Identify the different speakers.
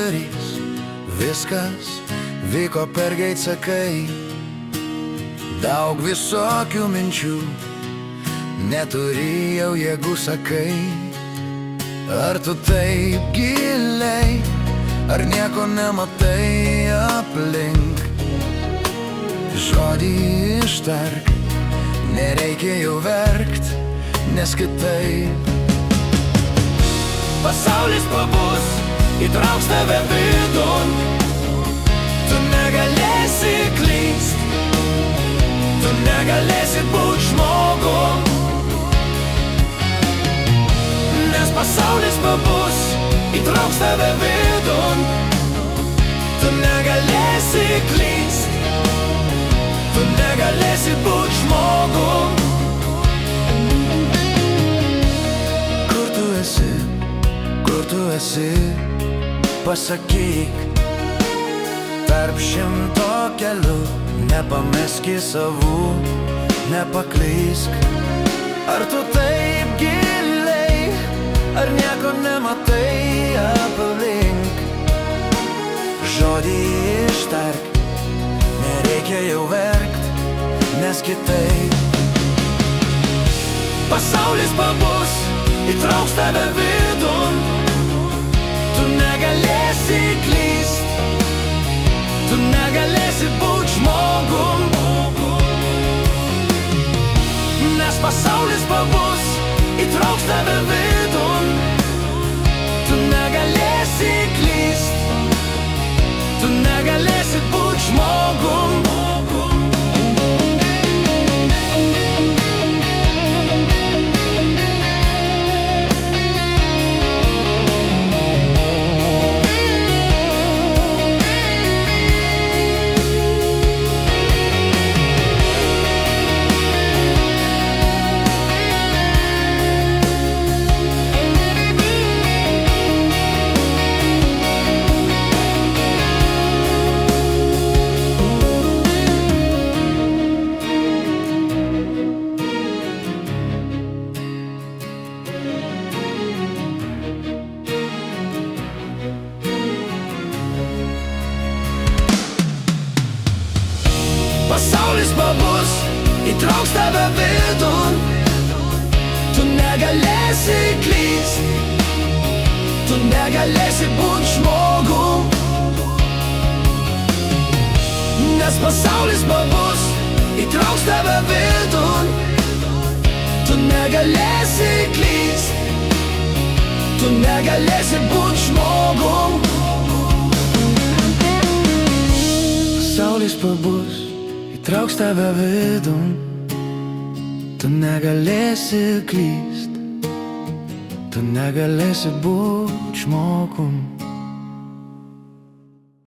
Speaker 1: padarys. Viskas vyko per greit, sakai, daug visokių minčių, neturi jau jėgų, sakai. Ar tu taip giliai, ar nieko nematai aplink? Žodį ištark, nereikia jau verkt, nes kitaip pasaulis pabus, įtrauks tave vidun. Tu negalėsi klyst, tu negalėsi būt žmogum, nes pasaulis pabus, įtrauks tave vidun. Tu negalėsi klyst, tu negalėsi būt žmogum. Kur tu esi, kur tu esi, pasakyk. Tarp šimto kelių nepamesk į savų, nepaklysk. Ar tu taip giliai, ar nieko nematai aplink? Žodį ištark, nereikia jau verkt, nes kitaip pasaulis pabus, įtrauks tave vidun. Tu negalėsi klyst, tu negalėsi būt žmogum, nes pasaulis pabus, įtrauks tave vidun. Tu negalėsi klyst, tu negalėsi būt žmogum. Pasaulis pabus, įtrauks tave vidun. Tu negalėsi klyst, tu negalėsi būt žmogum, nes pasaulis pabus, įtrauks tave vidun. Tu negalėsi klyst, tu negalėsi būt žmogum. Pasaulis pabus, įtrauks tave vidun. Tu negalėsi klyst, tu negalėsi būt žmogum.